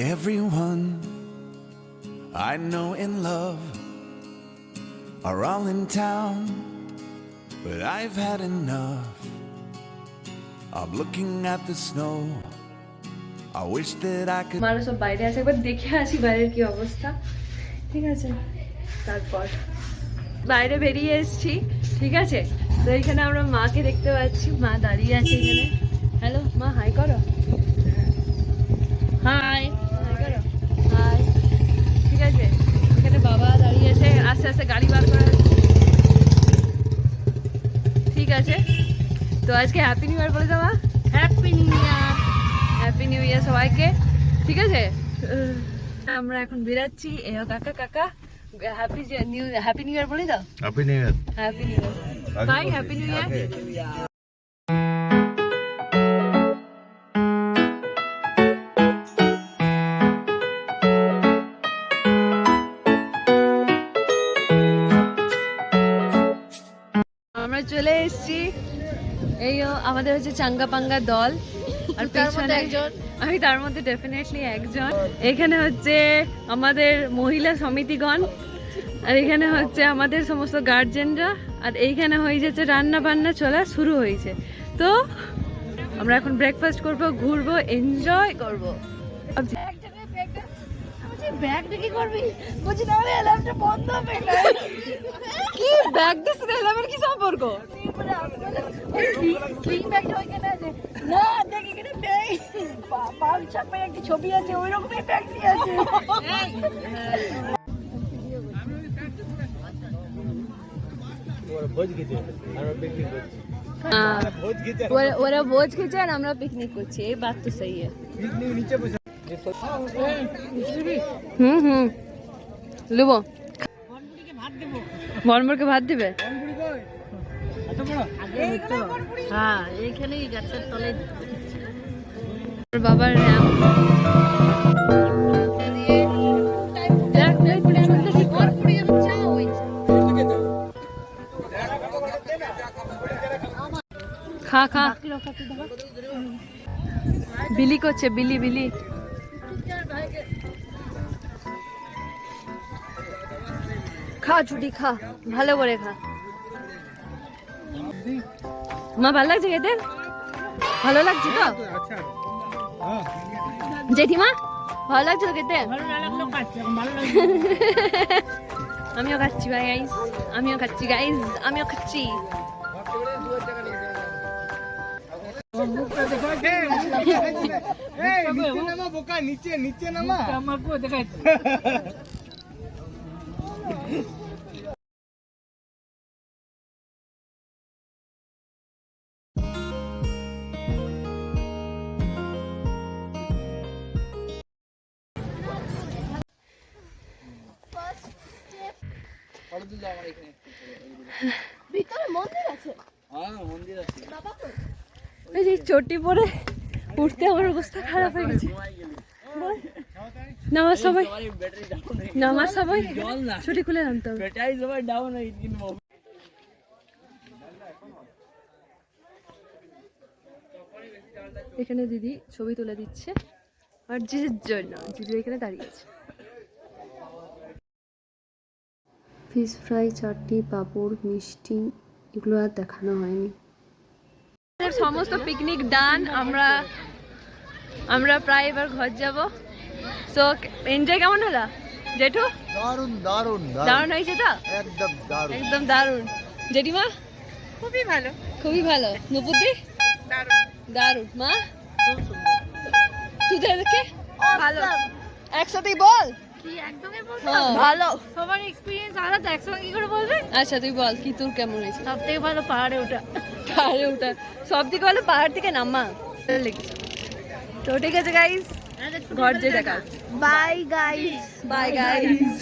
Everyone I know in love are all in town, but I've had enough. I'm looking at the snow. I wish that I could. মারা সব বাইরে আছে, একবার দেখে আসি বাইরের কি অবস্থা, ঠিক আছে? তারপর বাইরে বেরিয়ে এসেছি, ঠিক আছে? তো এখানে আমরা মাকে দেখতে পাচ্ছি, মা দাঁড়িয়ে আছে এখানে। হ্যালো মা, হাই করো। হাই হাই করো, হাই। ঠিক আছে, এখানে বাবা দাঁড়িয়ে আছে, আস্তে আস্তে গাড়ি বার করা হচ্ছে। ঠিক আছে, তো আজকে হ্যাপি নিউ ইয়ার বলে দেওয়া। Happy new year, happy new ইয়ার সবাইকে, ঠিক আছে? আমরা এখন বেরাচ্ছি। এও কাকা, কাকা হ্যাপি নিউ ইয়ার বলে দাও। Happy new year, happy new year, bye, happy new year. আমরা চলে এসেছি, এই আমাদের হচ্ছে চাঙ্গা পাঙ্গা দল, আর পেছনে একজন, আমি তার মধ্যে ডেফিনেটলি একজন। এখানে হচ্ছে আমাদের মহিলা সমিতিগণ, আর এখানে হচ্ছে আমাদের সমস্ত গার্জেনরা, আর এইখানে হয়ে যাচ্ছে রান্না বান্না চলা শুরু হয়েছে। তো আমরা এখন ব্রেকফাস্ট করব, ঘুরবো, এনজয় করবো। ব্যাগ কি করবি? বলছি তাহলে অ্যালার্মটা বন্ধ হবে না। কি ব্যাগ দিস না, অ্যালার্মের কি সম্পর্ক? স্লিং ব্যাগটা ওইখানে আছে না, দেখ এখানে ব্যাগ পাল চাপে একটা ছবি আছে, ওই রকমই ব্যাগ দিয়ে আছে। ওরা ভোজ খেয়েছে আর আমরা পিকনিক করছি, এই বাত তো সহি है। লুবো বনবুড়িকে ভাত দিবে। হ্যাঁ, এইখানেই গাছের তলায় বাবার নাম। খা খা, বিলি করছে, বিলি বিলি। খা ছুটি, খা ভালো করে খা। মা ভালো লাগছে খেতে? ভালো লাগছে তো জেঠিমা? ভালো লাগছে তো খেতে? আমিও খাচ্ছি ভাই গাইস, আমিও খাচ্ছি গাইস, আমিও খাচ্ছি। নিচে নিচে নামা, আমাকে দেখাই। ভিতরে মন্দির আছে? হ্যাঁ, মন্দির আছে। এই যে চটি পরে উঠতে আমার অবস্থা খারাপ হয়ে গেছে। নামাজ সবাই, নামাজ সবাই, ছুটি খুলে নামতে হবে। এখানে দিদি ছবি তুলে দিচ্ছে, আর জিজুর জন্য জিজু এখানে দাঁড়িয়েছে। ফিশ ফ্রাই, চাটনি, পাঁপড়, মিষ্টি, এগুলো আর দেখানো হয়নি। সমস্ত পিকনিক ডান, আমরা প্রায় এবার ঘর যাব। সো এনজয় কেমন হলো জেঠু? দারুন দারুন দারুণ হয়েছে তো? একদম দারুন, একদম দারুণ। জেঠিমা? খুবই ভালো, খুবই ভালো। নুপুদি? দারুণ দারুণ। মা? খুব সুন্দর। তুদেরকে? ভালো। একসাথেই বল। কি একদমই হ্যাঁ, বলতাম ভালো। সবার এক্সপেরিয়েন্স আলাদা, একসঙ্গে কি করে বলবে? আচ্ছা তুই বল, কি তোর কেমন হয়েছে? সব থেকে ভালো পাহাড়ে ওঠা। পাহাড়ে ওঠা সব থেকে ভালো, পাহাড় থেকে নামা লেগেছে। তো ঠিক আছে গাইস, ঘর যে দেখা। Bye guys, bye guys.